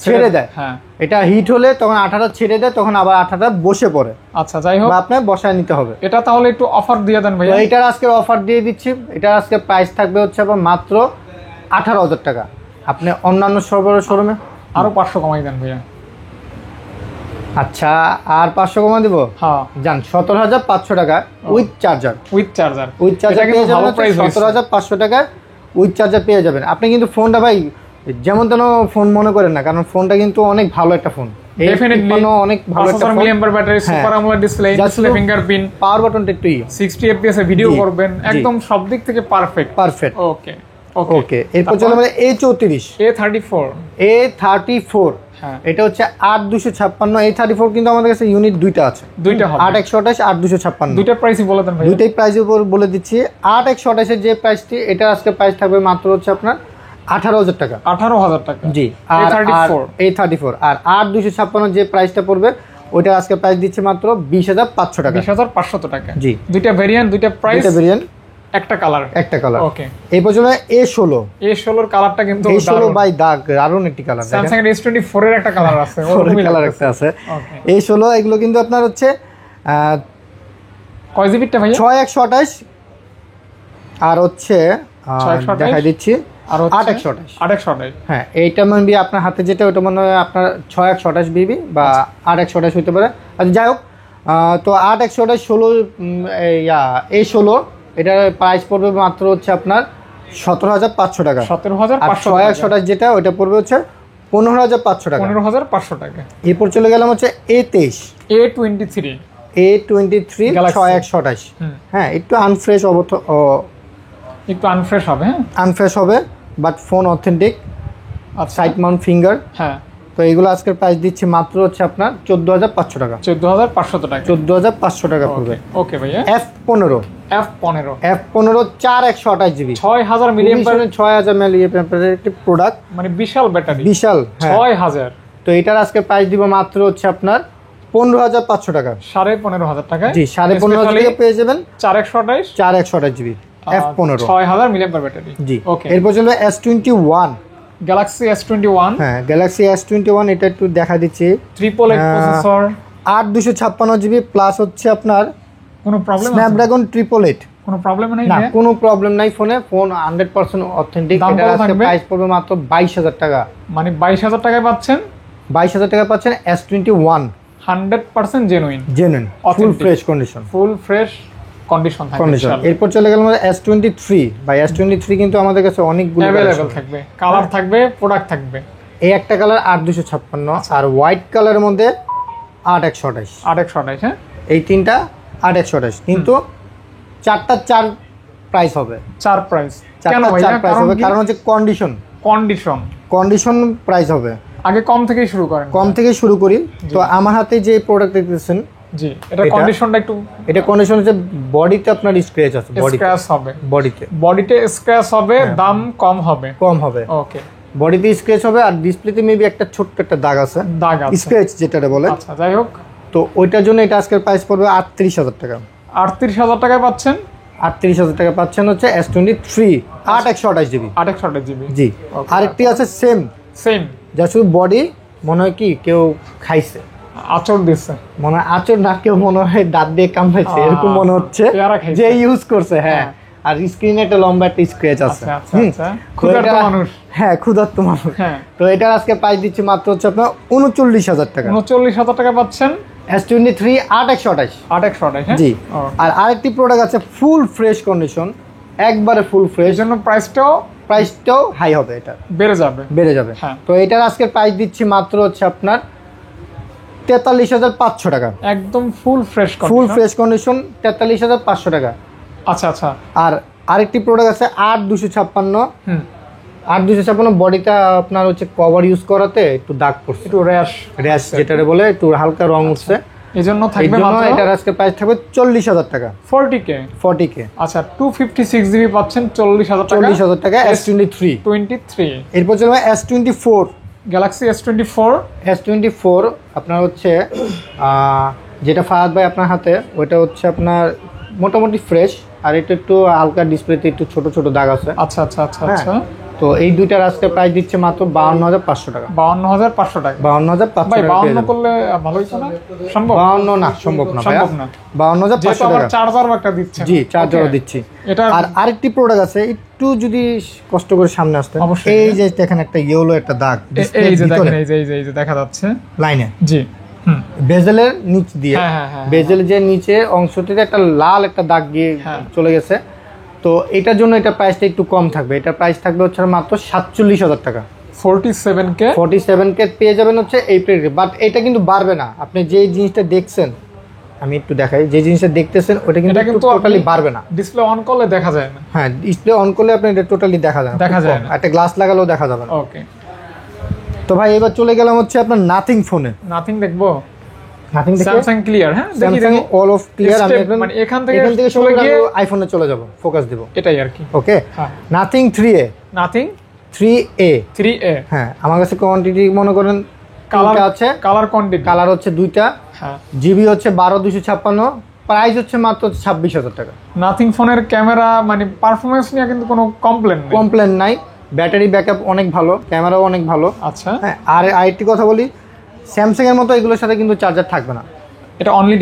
ছেড়ে দেয়। হ্যাঁ, এটা হিট হলে তখন আঠাটা ছেড়ে দেয়, তখন আবার আঠাটা বসে পড়ে। আচ্ছা, যাই হোক, আপনার বসায় নিতে হবে। এটা তাহলে একটু অফার দিয়ে দেন ভাইয়া। এটার আজকে অফার দিয়ে দিচ্ছি। এটার আজকে প্রাইস থাকবে হচ্ছে আপনার মাত্র 18,000 টাকা। আপনি অন্যান্য শোরুমে আরো 500 কমাই দেন ভাইয়া। আচ্ছা, আর 500 কমা দিব? হ্যাঁ, জান, 17,500 টাকা উইথ চার্জার পেয়ে যাবেন। 17,500 টাকা উইথ চার্জার পেয়ে যাবেন। আপনি কিন্তু ফোনটা ভাই যেমন তেন ফোন মনে করেন না, কারণ ফোনটা কিন্তু অনেক ভালো একটা ফোন। অনেক ভালো একটা phone. Milliampere battery, super AMOLED display fingerprint, power বাটনটা একটু 60 fps এ ভিডিও করবেন, একদম সব দিক থেকে পারফেক্ট। ওকে, এরপর চলে আমরা A34 এটা হচ্ছে 8256। A34 কিন্তু আমাদের কাছে ইউনিট দুইটা আছে, 8128 8256। দুইটা প্রাইসই বলে দেন ভাই। দুইটাই প্রাইসের উপর বলে দিচ্ছি। 8128 এর যে প্রাইসটি, এটা আজকে প্রাইস থাকবে মাত্র হচ্ছে আপনার 18,000 টাকা। 18,000 টাকা, জি। আর A34 আর 8256 যে প্রাইসটা পড়বে, ওইটা আজকে প্রাইস দিচ্ছে মাত্র 20,500 টাকা। 20,500 টাকা, জি। দুইটা ভেরিয়েন্ট, দুইটা প্রাইস, দুইটা ভেরিয়েন্ট, একটা কালার। ওকে, এই পর্যন্ত A16 এর কালারটা কিন্তু A16 বাই দাগ দারুণ একটি কালার। স্যামসাং এর S24 এর একটা কালার আছে, ওর কালার একটা আছে। A16 এগুলো কিন্তু আপনার হচ্ছে কয় জিবিটা ভাই? 6128 আর হচ্ছে দেখাই দিচ্ছি আর 8128 হ্যাঁ, এইটা মানে আপনার হাতে যেটা ওটা মনে হয় আপনার 6128 বিবি বা 8128 হতে পারে। আচ্ছা যাই হোক, তো 8128 16 এটার প্রাইস পড়বে মাত্র হচ্ছে আপনার 17500 টাকা। 17500 6128 যেটা ওটা পড়বে হচ্ছে 15500 টাকা। 15500 টাকা। এরপর চলে গেলাম হচ্ছে A23 6128। হ্যাঁ, একটু আনফ্রেশ একটু আনফ্রেশ হবে, হ্যাঁ আনফ্রেশ হবে, but phone authentic, side Mount finger. হ্যাঁ, তো এগুলো আজকের প্রাইস দিচ্ছি মাত্র হচ্ছে আপনার 14500 টাকা। 14500 টাকা, 14500 টাকা পড়বে। ওকে ভাইয়া। F15 4128 জিবি, 6000 মিলিঅ্যাম্পিয়ার, 6000 মিলিঅ্যাম্পিয়ারের একটি প্রোডাক্ট, মানে বিশাল ব্যাটারি, বিশাল 6000। তো এটার আজকে প্রাইস দিব মাত্র হচ্ছে আপনার 15500 টাকা, 15500 টাকা। জি, 15500 টাকা পেয়ে যাবেন 4128 জিবি F15 6000 মিলিঅ্যাম্পিয়ার ব্যাটারি। জি, ওকে। এরপর চলবে S21, গ্যালাক্সি S21। হ্যাঁ, গ্যালাক্সি S21, এটা একটু দেখা দিচ্ছি। 888 প্রসেসর, 8256 জিবি প্লাস হচ্ছে আপনার কোনো প্রবলেম? স্ন্যাপড্রাগন 888, কোনো প্রবলেম নাই না, কোনো প্রবলেম নাই ফোনে। Phone 100% authentic. এটা আজকে প্রাইস পড়বে মাত্র 22000 টাকা, মানে 22000 টাকায় পাচ্ছেন। 22000 টাকা পাচ্ছেন S21, 100% genuine, full fresh condition, থাকবে। এরপর চলে গেলাম S23 ভাই। S23 কিন্তু আমাদের কাছে অনেকগুলো अवेलेबल থাকবে, কালার থাকবে, প্রোডাক্ট থাকবে। এই একটা কালার 8256, আর হোয়াইট কালারের মধ্যে 8128। হ্যাঁ, এই তিনটা 8128, কিন্তু চারটা 4 প্রাইস হবে। 4 প্রাইস কেন ভাই? 4 প্রাইস হবে কারণ হচ্ছে কন্ডিশন প্রাইস হবে। আগে কম থেকেই শুরু করেন, কম থেকে শুরু করি। তো আমার হাতে যে প্রোডাক্ট দেখতেছেন, জি, এটা কন্ডিশনটা একটু, এটা কন্ডিশন হচ্ছে বডিতে আপনার স্ক্র্যাচ আছে, স্ক্র্যাচ হবে, বডিতে স্ক্র্যাচ হবে, দাম কম হবে। ওকে, বডিতে স্ক্র্যাচ হবে, আর ডিসপ্লেতে মেবি একটা ছোট্ট একটা দাগ আছে, স্ক্র্যাচ যেটা বলে। আচ্ছা, যাই হোক, তো ওইটার জন্য এটা আজকের প্রাইস পড়বে 38000 টাকা। 38000 টাকায় পাচ্ছেন। 38000 টাকা পাচ্ছেন হচ্ছে S23 8128 জিবি। জি, আরেকটি আছে সেম, যা শুধু বডি, মনে হয় কি কেউ খাইছে, আচর দিচ্ছে, মনে হয় আচর না, কেউ মনে হয় দাঁত দিয়ে কামড়াইছে, এরকম মনে হচ্ছে যে ইউজ করছে। হ্যাঁ, আর স্ক্রিনে একটা লম্বা একটা স্ক্র্যাচ আছে। ক্ষুধার্ত মানুষ। হ্যাঁ, ক্ষুধার্ত মানুষ। তো এটা আজকে প্রাইস দিচ্ছি মাত্র হচ্ছে আপনার 39000 টাকা। 39000 টাকা পাচ্ছেন S23 8128। জি, আর আরেকটি প্রোডাক্ট আছে ফুল ফ্রেশ কন্ডিশন, একবারে ফুল ফ্রেশ, জন্য প্রাইসটাও হাই হবে, এটা বেড়ে যাবে। তো এটার আজকে প্রাইস দিচ্ছি মাত্র হচ্ছে আপনার 43500 টাকা, একদম ফুল ফ্রেশ কন্ডিশন 43500 টাকা। আচ্ছা, আর আরেকটি প্রোডাক্ট আছে 8256 বডিটা আপনার হচ্ছে কভার ইউজ করাতে একটু দাগ পড়ছে, একটু র্যাশ যেটা বলে, একটু হালকা রং উঠছে, এজন্য থাকবে মাত্র, এটার আজকে প্রাইস থাকবে 40000 টাকা, 40k। আচ্ছা, 256 জিবি পাচ্ছেন 40000 টাকা S23। এরপর চলবে S24, গ্যালাক্সি S24 আপনার হচ্ছে যেটা ফাহাদ ভাই আপনার হাতে, ওইটা হচ্ছে আপনার মোটামুটি ফ্রেশ, আর এটা একটু হালকা ডিসপ্লেতে একটু ছোট ছোট দাগ আছে। আচ্ছা। তো এই দুইটার আজকে প্রাইস দিচ্ছে মাত্র 52500 টাকা। 52500 টাকা। 52500 ভাই, 52 করলে ভালো হইতো না? সম্ভব? 52 না, সম্ভব না ভাই, 52500 টাকা। চার্জারও একটা দিচ্ছেন? জি, চার্জারও দিচ্ছি। আর আরেকটি প্রোডাক্ট আছে, একটু যদি কষ্ট করে সামনে আসতে, এই যে দেখেন একটা ইয়েলো একটা দাগ, এই যে দেখেন, এই যে দেখা যাচ্ছে লাইনে। জি, বেজেলের নিচ দিয়ে, বেজেল যে নিচে অংশটিতে একটা লাল একটা দাগ গিয়ে চলে গেছে। তো এটার জন্য এটা প্রাইসটা একটু কম থাকবে, এটা প্রাইস থাকবে হচ্ছে মাত্র 47000 টাকা। 47k পেয়ে যাবেন হচ্ছে এই প্রাইসে। বাট এটা কিন্তু বাড়বে না, আপনি যে জিনিসটা দেখছেন, আমি একটু দেখাই, যে জিনিসটা দেখতেছেন ওটা কিন্তু টোটালি বাড়বে না। ডিসপ্লে অন করলে দেখা যায় না। হ্যাঁ, ডিসপ্লে অন করলে আপনি এটা টোটালি দেখা যায় না, একটা গ্লাস লাগালেও দেখা যাবে না। ওকে, তো ভাই এবার চলে গেলাম হচ্ছে আপনার নাথিং ফোনে। নাথিং দেখবো, স্যামসাং ক্লিয়ার। হ্যাঁ, স্যামসাং অল অফ ক্লিয়ার। আমি মানে এখান থেকে চলে গিয়ে আইফোনে চলে যাব, ফোকাস দেব, এটাই আর কি। ওকে, নাথিং 3A। হ্যাঁ, আমার কাছে কোয়ান্টিটি মনে করেন কালার আছে, কালার হচ্ছে দুইটা, জিবি হচ্ছে 12256, প্রাইস হচ্ছে মাত্র 26000 টাকা। নাথিং ফোনের ক্যামেরা মানে পারফরম্যান্স নিয়ে কিন্তু কোনো কমপ্লেন নাই, ব্যাটারি ব্যাকআপ অনেক ভালো, ক্যামেরাও অনেক ভালো। আচ্ছা, হ্যাঁ, আর আরেকটি কথা বলি, স্যামসাং এর মতো এগুলোর সাথে কিন্তু চার্জার থাকবে না। এটা অনলি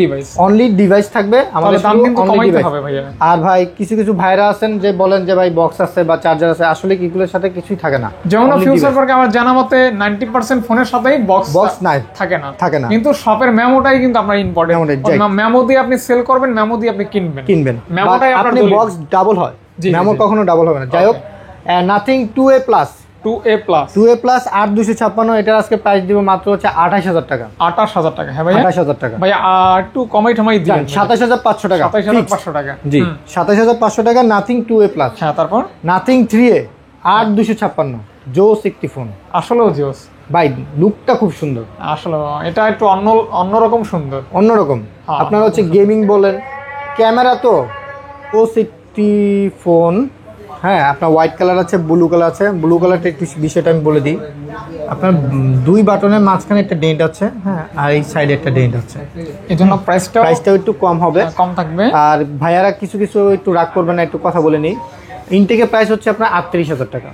ডিভাইস থাকবে আমাদের, দাম কিন্তু কমাইতে হবে ভাইয়া। আর ভাই কিছু কিছু ভাইরা আছেন যে বলেন যে ভাই বক্স আছে বা চার্জার আছে, আসলে এগুলোর সাথে কিছুই থাকে না। যেমন ফিউচার পার্কে আমার জানা মতে 90% ফোনের সাথেই বক্স নাই, থাকে না, কিন্তু শপের মেমোটাই কিন্তু আপনার ইম্পর্টেন্ট। মেমো দিয়ে আপনি সেল করবেন, মেমো দিয়ে আপনি কিনবেন, মেমোটাই আপনার বক্স ডাবল হয়, মেমো কখনো ডাবল হবে না। যাই হোক, নাথিং 2A প্লাস 8256, এটার আজকে প্রাইস দিব মাত্র হচ্ছে 28000 টাকা। 28000 টাকা? হ্যাঁ ভাই 28000 টাকা ভাই, একটু কমাই দিবেন। 27500 টাকা, 27500 টাকা, জি 27500 টাকা। Nothing 2A plus. হ্যাঁ, তারপর নাথিং 3A 8256, জোস একটি ফোন, আসলেও জোস ভাই, লুকটা খুব সুন্দর। আসলে এটা একটু অন্যরকম সুন্দর, অন্যরকম। আপনার হচ্ছে গেমিং বলেন, ক্যামেরা তো জোস একটি ফোন। হ্যাঁ, আপনার হোয়াইট কালার আছে, ব্লু কালার আছে। ব্লু কালারটা একটু বিষয়টা আমি বলে দিই, আপনার 2 বাটনের মাঝখানে একটা ডেন্ট আছে, হ্যাঁ, আর এই সাইডে একটা ডেন্ট আছে, এজন্য প্রাইসটাও একটু কম হবে, কম থাকবে। আর ভাইয়ারা কিছু একটু রাগ করবেন না, একটু কথা বলে নিই। ইনটেকের প্রাইস হচ্ছে আপনার 38000 টাকা,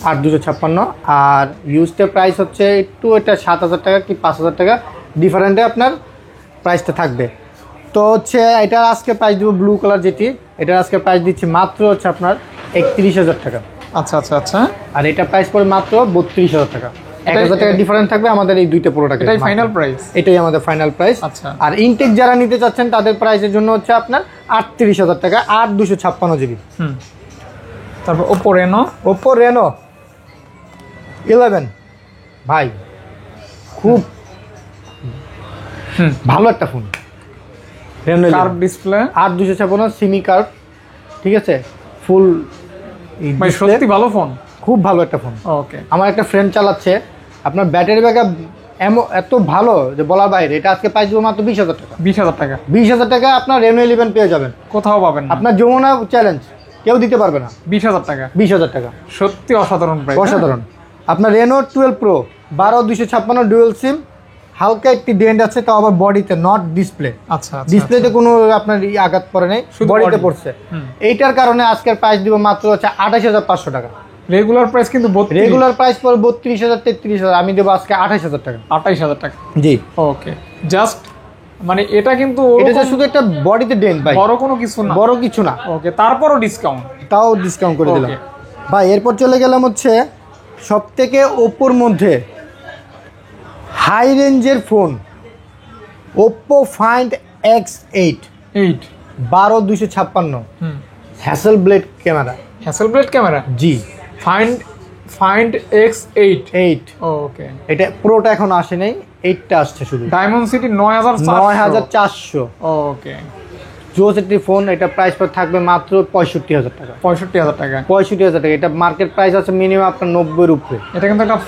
8256। আর ইউজটের প্রাইস হচ্ছে একটু, এটা 7000 টাকা কি 5000 টাকা ডিফারেন্টে আপনার প্রাইসটা থাকবে। তো হচ্ছে এটার আজকে প্রাইস দিব, ব্লু কালার যেটি, এটার আজকে প্রাইস দিচ্ছি মাত্র হচ্ছে আপনার 31000 টাকা। আচ্ছা। আর এটা প্রাইস পড়ে মাত্র 32000 টাকা, 1000 টাকা ডিফারেন্স থাকবে আমাদের এই দুইটা প্রোডাক্ট। এটাই ফাইনাল প্রাইস, এটাই আমাদের ফাইনাল প্রাইস। আচ্ছা, আর ইনটেক যারা নিতে চাচ্ছেন তাদের প্রাইসের জন্য হচ্ছে আপনার 38000 টাকা, 8256 জিবি। তারপর ওপো রেনো 11 ভাই, খুব ভালো একটা phone. Curve display, 8256 semi curve, ঠিক আছে, ফুল ভাই সত্যি ভালো ফোন, খুব ভালো একটা ফোন। ওকে, আমার একটা ফ্রেন্ড চালাচ্ছে, আপনার ব্যাটারি ব্যাকআপ এত ভালো যে বলার বাইরে। এটা আজকে প্রাইস দিব মাত্র 20000 টাকা। 20000 টাকা আপনার রেনো 11 পেয়ে যাবেন, কোথাও পাবেন না। আপনার যমুনা চ্যালেঞ্জ কেউ দিতে পারবে না। 20000 টাকা সত্যি অসাধারণ প্রাইস, অসাধারণ। আপনার রেনো 12 প্রো 12256 ডুয়াল সিম, হালকা একটি ডেন্ট আছে, তাও আবার বডিতে, নট ডিসপ্লে। আচ্ছা, ডিসপ্লেতে কোনো আপনার আঘাত পড়ে নাই, বডিতে পড়ছে। এইটার কারণে আজকের প্রাইস দিব মাত্র হচ্ছে 28500 টাকা। রেগুলার প্রাইস কিন্তু রেগুলার প্রাইস পড়ে 32000 33000, আমি দেবো আজকে 28000 টাকা। 28000 টাকা, জি। ওকে, জাস্ট মানে এটা কিন্তু শুধু একটা বডিতে ডেন্ট ভাই, বড় কিছু না। ওকে, তারপরও ডিসকাউন্ট করে দিলাম ভাই। এরপর চলে গেলাম হচ্ছে সবথেকে ওপ্পোর মধ্যে হাই রেঞ্জের phone, Oppo Find X8 12256, Hasselblad camera, জি, ফাইন্ড X8। ওকে, এটা প্রোটা এখন আসে নাই, 8টা আসছে শুধু। ডায়মন্ডসিটি 9400। ওকে, জোস একটি ফোন, এটা প্রাইস পর থাকবে মাত্র 65000 টাকা। 65000 টাকা, এটা মার্কেট প্রাইস আছে মিনিমাম আপনার 90 উপরে। এটা কিন্তু একটা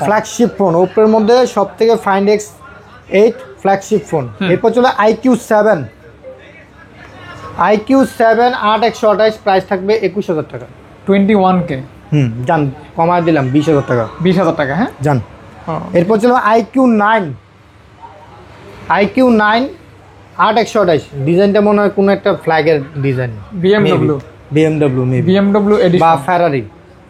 ফ্ল্যাগশিপ ফোন ওপ্পোর মধ্যে সবথেকে ফাইন্ড X8 ফ্ল্যাগশিপ ফোন। এরপর চলে IQ7 8128, প্রাইস থাকবে 21000 টাকা, 21K। জান, কমায় দিলাম 20000 টাকা। 20000 টাকা, হ্যাঁ জান। এরপর চলো IQ9 8128, ডিজাইনটা মনে হয় কোনো একটা ফ্ল্যাগের ডিজাইন, BMW এডিশন বা ফেরারি,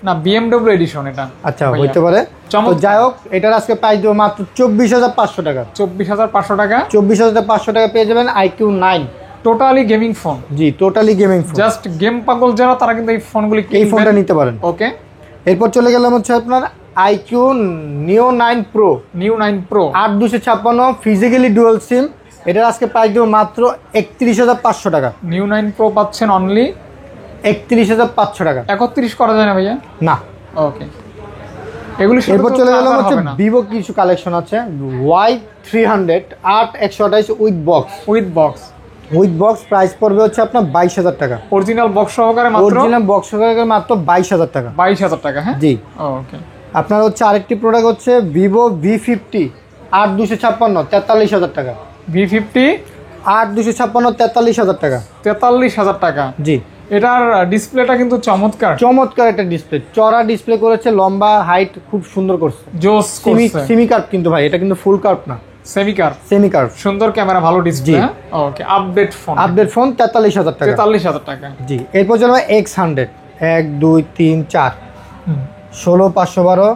না BMW এডিশন এটা। আচ্ছা, হইতে পারে। তো যাই হোক, এটার আজকে প্রাইস দেবো মাত্র 24500 টাকা। 24500 টাকা, 24500 টাকা পেয়ে যাবেন IQ9। টোটালি গেমিং ফোন, জি, totally gaming phone. Just game পাগল যারা, তারা কিন্তু এই ফোনটা নিতে পারেন। ওকে, এরপর চলে গেলাম হচ্ছে আপনার IQ Neo 9 Pro 8256, physically dual SIM. এটার আজকে প্রাইস দেবো মাত্র 31500 টাকা। Neo 9 Pro পাচ্ছেন অনলি 31500 টাকা। 31 করা যায় না ভাইয়া? না। ওকে, এগুলো এরপর চলে গেলাম হচ্ছে ভিভো কিছু কালেকশন আছে, Y300 8128 উইথ বক্স, প্রাইস পড়বে হচ্ছে আপনার 22000 টাকা। অরিজিনাল বক্স সহকারে মাত্র 22000 টাকা। 22000 টাকা, হ্যাঁ, জি। ওকে, আপনার হচ্ছে আরেকটি প্রোডাক্ট হচ্ছে ভিভো V50 8256 43000 টাকা। V50 8256 43000 টাকা। 43000 টাকা, জি। এটার ডিসপ্লেটা কিন্তু চমৎকার একটা ডিসপ্লে, চড়া ডিসপ্লে করেছে, লম্বা হাইট খুব সুন্দর করছে, জোস করছে। সেমি কার্ভ কিন্তু ভাই, এটা কিন্তু ফুল কার্ভ না, সেমি কার্ভ। সুন্দর ক্যামেরা, ভালো ডিসপ্লে। ওকে, আপডেট ফোন 43000 টাকা। 43000 টাকা, জি। এরপর চলো X100 1 2 3 4 16512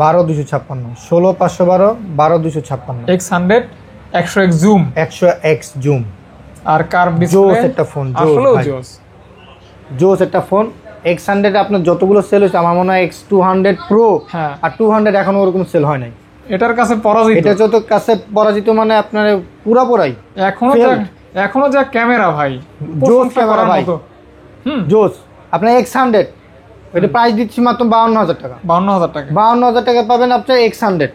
12256 16512 12256। X100 100x zoom, 100x zoom আর কার্ভ ডিসপ্লে। জোস একটা ফোন, জোস একটা ফোন। X100 আপনার যতগুলো সেল হয়েছে আমার মনে হয় X200 Pro আর 200 এখনো ওরকম সেল হয় নাই। এটার কাছে পরাজিত, এটা যত কাছে পরাজিত মানে আপনার পুরাপুরাই এখনো যা ক্যামেরা ভাই, জোস ক্যামেরা ভাই, জোস। আপনার X100 এটা প্রাইস দিচ্ছি মাত্র 52,000 টাকা। 52,000 টাকা পাবেন আপনি X100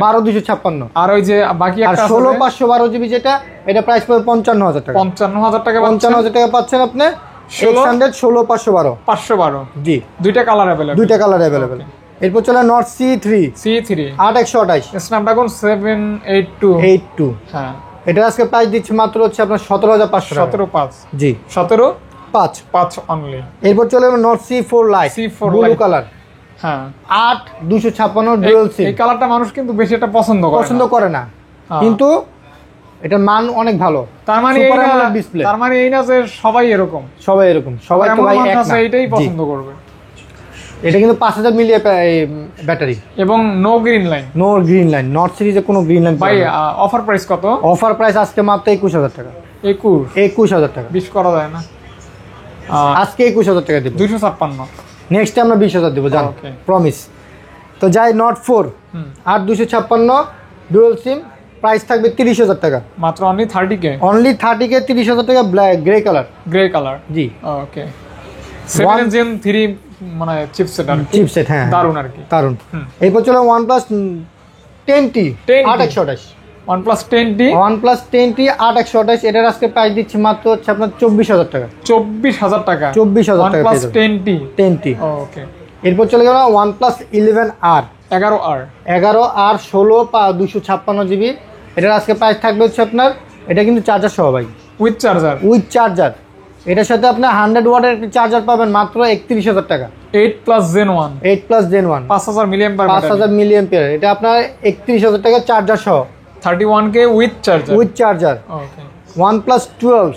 12256। আর ওই যে বাকি একটা 16512 জিবি যেটা, এটা প্রাইস পড়বে 55,000 টাকা। 55,000 টাকা, 55,000 টাকা পাচ্ছেন আপনি X100 16512। জি, দুইটা কালার अवेलेबल। এরপর চলে নট C3 8128 স্ন্যাপড্রাগন 78282। হ্যাঁ, এটা আজকে প্রাইস দিচ্ছি মাত্র হচ্ছে আপনার 17,500 টাকা। 17,500। জি, 17,500 অনলি। এরপর চলে not C4 light blue colour. হ্যাঁ, 8256 ডুয়াল সিম। এই কালারটা মানুষ কিন্তু বেশি এটা পছন্দ করে না, কিন্তু এটার মান অনেক ভালো। তার মানে এই না যে সবাই এরকম, সবাই তো ভাই এক না, এটাই পছন্দ করবে। এটা কিন্তু 5000 মিলি ব্যাটারি এবং নো গ্রিন লাইন। নট সিরিজে কোনো গ্রিন লাইন ভাই। অফার প্রাইস কত? অফার প্রাইস আজকে মাত্র 21,000 টাকা। 21,000 টাকা। 20 করা যায় না আজকে? 21,000 টাকা দিব। 256। নেক্সট আমরা 20,000 দেব, জান, প্রমিস। তো যাই নট 4 8256 ডুয়াল সিম, প্রাইস থাকবে 30,000 টাকা মাত্র। অনলি 30K 30,000 টাকা। Black grey colour. জি, ওকে। 7 Gen 3 মানে চিপসেট। হ্যাঁ, দারুন আর কি, দারুন। এরপর চলো OnePlus 10T 8128। OnePlus 10T 8128 এটার আজকে প্রাইস দিচ্ছি মাত্র হচ্ছে আপনার 24,000 টাকা। 24,000 টাকা। OnePlus 10T। ওকে। এরপর চলে গেল OnePlus 11R 11R 16 জিবি। এটার আজকে প্রাইস থাকবে হচ্ছে আপনার, এটা কিন্তু চার্জার সহ ভাই, উইথ চার্জার। এটার সাথে আপনার 100 ওয়াটের একটা চার্জার পাবেন মাত্র 31,000 টাকা। 8+ Gen 1 5000 মিলিঅ্যাম্পিয়ার। এটা আপনার 31,000 টাকা চার্জার সহ, 31K with charger. Okay. OnePlus 12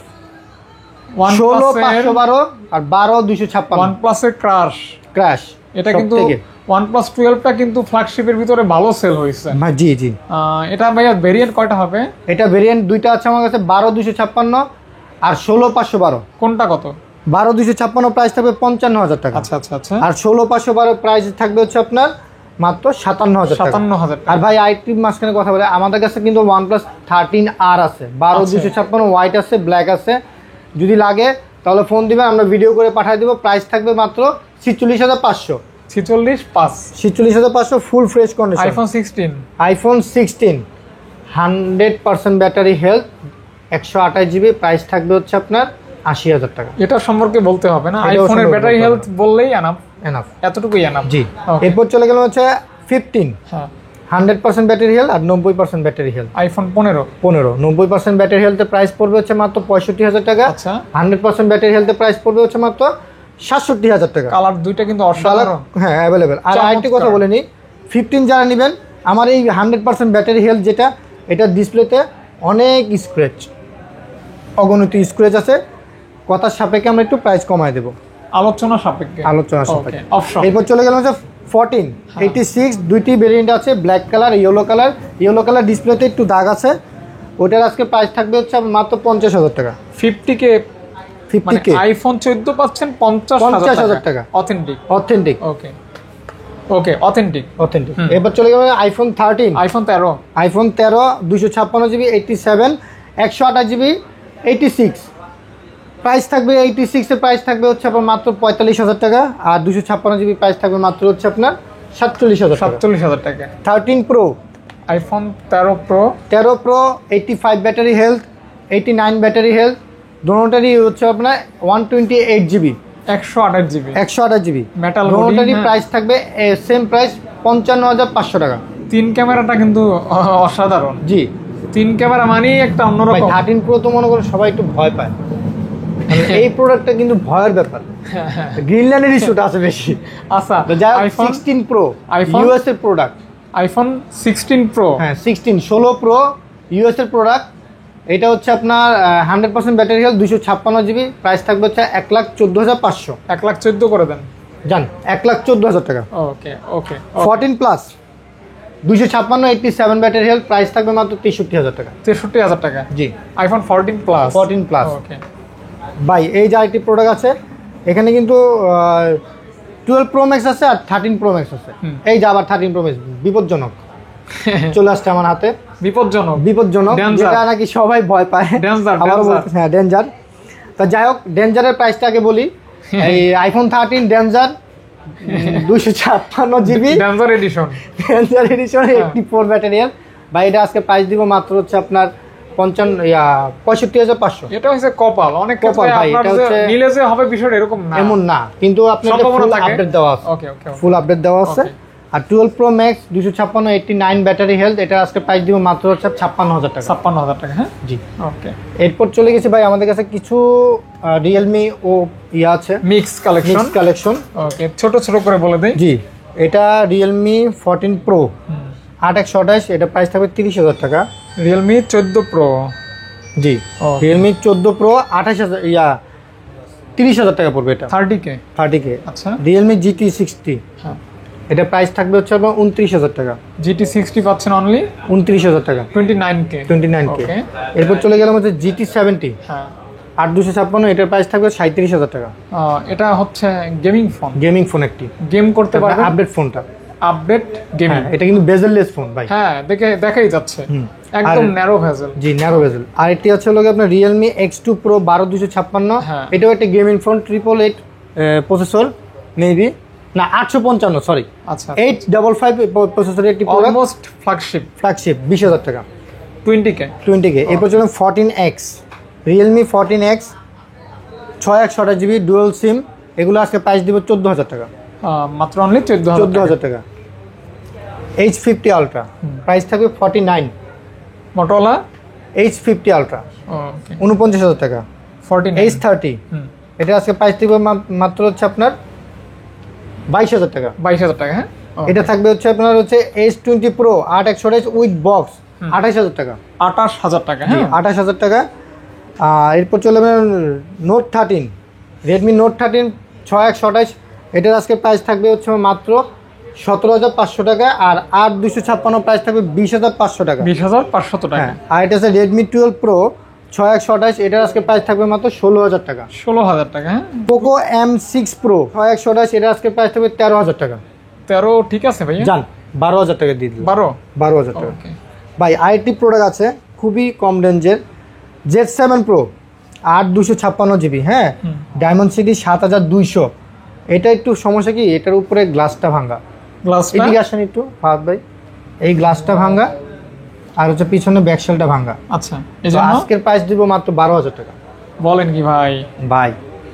16/512 আর 12/256। OnePlus এর ক্র্যাশ। এটা কিন্তু OnePlus 12টা কিন্তু ফ্ল্যাগশিপের ভিতরে ভালো সেল হয়েছে। জি। এটা ভাইয়া ভেরিয়েন্ট কয়টা হবে? এটা ভেরিয়েন্ট দুইটা আছে আমার কাছে, 12/256 আর 16/512। কোনটা কত? 12/256 প্রাইস থাকবে 55,000 টাকা। আচ্ছা। আর 16/512 প্রাইস থাকবে হচ্ছে আপনার মাত্র 57,000 টাকা। আর ভাই আইটি মাঝখানে কথা বলে, আমাদের কাছে কিন্তু OnePlus 13R আছে, 12/256 হোয়াইট আছে, ব্ল্যাক আছে। যদি লাগে তাহলে ফোন দিবেন, আমরা ভিডিও করে পাঠিয়ে দেব। প্রাইস থাকবে মাত্র 46,500। 46,500 full fresh condition. iPhone 16 100% battery health, 128 GB. Price থাকবে হচ্ছে আপনার 80,000 টাকা। এটা সম্পর্কে বলতে হবে না, আইফোনের ব্যাটারি হেলথ বললেই এনাফ, এতটুকুই এনাফ। জি। এরপর চলে গেল হচ্ছে 15 100% ব্যাটারি হেলথ আর 90% ব্যাটারি হেলথ। iPhone 15 90% ব্যাটারি হেলথের প্রাইস পড়বে হচ্ছে মাত্র 65,000 টাকা। আচ্ছা। 100% ব্যাটারি হেলথের প্রাইস পড়বে হচ্ছে মাত্র 67,000 টাকা। কালার দুইটা কিন্তু অসাধারণ। হ্যাঁ, अवेलेबल। আর আরেকটি কথা বলে নিই, 15 যারা নেবেন, আমার এই 100% ব্যাটারি হেলথ যেটা, এটা ডিসপ্লেতে অনেক স্ক্র্যাচ, অগণিত স্ক্র্যাচ আছে। কথার সাপেক্ষে আমরা একটু প্রাইস কমায় দেব, আলোচনা সাপেক্ষে। এরপর চলে গেলাম হচ্ছে 14 86 দুইটি ভেরিয়েন্ট আছে, ব্ল্যাক কালার, ইয়েলো কালার। ডিসপ্লেতে একটু দাগ আছে, ওটার আজকে প্রাইস থাকবে হচ্ছে মাত্র 50,000 টাকা। 50K আইফোন 14 পাচ্ছেন 50,000 টাকা। অথেন্টিক। ওকে, অথেন্টিক। এবার চলে গেল আইফোন 13 256 জিবি 87 128 জিবি 86। প্রাইস থাকবে 86 এর প্রাইস থাকবে হচ্ছে আপনার মাত্র 45,000 টাকা। আর 256 জিবি প্রাইস থাকবে মাত্র হচ্ছে আপনার 47,000 টাকা। 13 pro iPhone 13 pro 85 battery health, 89 battery health. দোনোটারই হচ্ছে আপনার 128 জিবি 128 জিবি মেটাল। দোনোটারই প্রাইস থাকবে সেম প্রাইস 55,500 টাকা। 3 ক্যামেরাটা কিন্তু অসাধারণ। জি, 3 ক্যামেরা মানেই একটা অন্যরকম। 13 প্রো তো মনে করো সবাই একটু ভয় পায়, এই প্রোডাক্টটা কিন্তু ভয়ের ব্যাপার, গ্রিনল্যান্ডের ইস্যুটা আছে বেশি। আচ্ছা, আইফোন 16 প্রো ইউএস এর প্রোডাক্ট। আইফোন 16 প্রো, হ্যাঁ 16 প্রো ইউএস এর প্রোডাক্ট। এটা হচ্ছে আপনার 100% ব্যাটারি হেলথ, 256 জিবি। প্রাইস থাকবে হচ্ছে 1,14,500। 1,14,000 করে দেন, জান, 1,14,000 টাকা। ওকে। 14 প্লাস 256 87 ব্যাটারি হেলথ, প্রাইস থাকবে মাত্র 63000 টাকা। 63000 টাকা। জি, আইফোন 14 প্লাস। 14 প্লাস। ওকে ভাই এই যে আরেকটি প্রোডাক্ট আছে, এখানে কিন্তু 12 প্রো ম্যাক্স আছে আর 13 প্রো ম্যাক্স আছে। এই যে আবার 13 প্রো ম্যাক্স বিপজ্জনক চলে আসছে আমার হাতে। বিপজ্জনক যেটা নাকি সবাই ভয় পায়। হ্যাঁ ডেঞ্জার। তা যাই হোক, ডেঞ্জারের প্রাইসটা আগে বলি। এই iPhone 13 danger 256 GB danger edition 84 ব্যাটারিয়ার। ভাই এটা আজকে প্রাইস দিব মাত্র হচ্ছে আপনার 65,500। এটা হচ্ছে কপাল, অনেক কপাল ভাই, এটা হচ্ছে মিলে যে হবে বিষয়টা এরকম না, এমন না, কিন্তু আপনার ফুল আপডেট দেওয়া আছে। ওকে ফুল আপডেট দেওয়া আছে। আর 12 প্রো ম্যাক্স 256 89 ব্যাটারি হেলথ, এটা আজকে প্রাইস দিব মাত্র হচ্ছে 56000 টাকা। 56000 টাকা। হ্যাঁ জি ওকে। এরপর চলে গেছে ভাই আমাদের কাছে কিছু রিয়েলমি ও আছে মিক্স কালেকশন। ওকে ছোট ছোট করে বলে দেই। জি, এটা রিয়েলমি 14 প্রো 8128, এটা প্রাইস থাকবে 30000 টাকা। Realme 14 pro. জি, রিয়েলমি 14 প্রো 30000 টাকা পড়বে। এটা 30K। আচ্ছা। রিয়েলমি GT 60, হ্যাঁ, এটা প্রাইস থাকবে হচ্ছে আপনার 29000 টাকা। GT 60 পাচ্ছেন অনলি 29000 টাকা, 29K। এরপর চলে গেলাম হচ্ছে GT 70, হ্যাঁ, 8256, এটার প্রাইস থাকবে 37000 টাকা। এটা হচ্ছে গেমিং ফোন একটি, গেম করতে পারবে। আপডেট গেমিং, এটা কিন্তু বেজেললেস ফোন ভাই। হ্যাঁ দেখাই যাচ্ছে একদম ন্যারো ভেজেল। জি, ন্যারো ভেজেল। আর এটি আছে হলো আপনার Realme X2 Pro 12256, এটাও একটা গেমিং ফোন, 888 প্রসেসর মেবি না 855, সরি, আচ্ছা 855 প্রসেসরের একটি অলমোস্ট ফ্ল্যাগশিপ 20000 টাকা। 20K। এরপর চলুন 14X, Realme 14X 6128 GB dual SIM, এগুলো আজকে প্রাইস দিব 14000 টাকা। মাত্র অনলি 14000 টাকা। H50 Ultra প্রাইস থাকবে 49। Motorola H50 Ultra ওকে 49000 টাকা। 14 H30, এটা আজকে প্রাইস দিব মাত্র হচ্ছে আপনার 22000 টাকা। 22000 টাকা। হ্যাঁ, এটা থাকবে হচ্ছে আপনার হচ্ছে S20 Pro 8128 উইথ বক্স 28000 টাকা। 28000 টাকা। হ্যাঁ 28000 টাকা। এরপর চলে যাবেন Note 13, Redmi Note 13 6128, এটার আজকে প্রাইস থাকবে হচ্ছে মাত্র 17500 টাকা। আর 8256 প্রাইস থাকবে 20500 টাকা। 20500 টাকা। আর এটা আছে Redmi 12 Pro 6128, এটার আজকে প্রাইস থাকবে মাত্র 16000 টাকা। 16000 টাকা। হ্যাঁ Poco M6 Pro 6128, এটার আজকে প্রাইস থাকবে 13000 টাকা। 13 ঠিক আছে ভাই, জান 12000 টাকা দিয়ে দিলাম। 12000 টাকা। ভাই আইটি প্রোডাক্ট আছে খুবই কম রেঞ্জের, Z7 Pro 8256 জিবি, হ্যাঁ, Dimensity 7200। এটা একটু সমস্যা কি, এটার উপরে গ্লাসটা ভাঙা। এদিকে আসেন একটু ফাহাদ ভাই, এই গ্লাসটা ভাঙা আর হচ্ছে পিছনে ব্যাকশেলটা ভাঙা। আচ্ছা, আজকের প্রাইস দিব মাত্র 12000 টাকা। বলেন কি ভাই?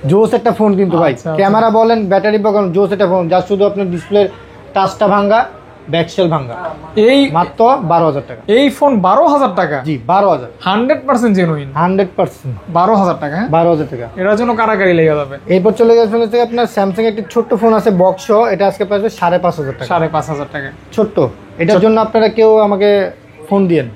জোস একটা ফোন কিন্তু ভাই, ক্যামেরা বলেন ব্যাটারি বলেন জোস একটা ফোন, যা শুধু আপনার ডিসপ্লে টাচটা ভাঙা, ব্যাকশেল ভাঙা, এই মাত্র 12000 টাকা। এই ফোন 12000 টাকা? জি 12000, 100% জেনুইন, 100%। 12000 টাকা? 12000 টাকা। এর জন্য কারাকারি লেগে যাবে। এরপর চলে গেছে হচ্ছে আপনার স্যামসাং একটি ছোট্ট ফোন আছে বক্স সহ, এটা আজকে প্রাইস 5500 টাকা। 5500 টাকা ছোট্ট। এটার জন্য আপনারা কেউ আমাকে ফোন দিয়েন।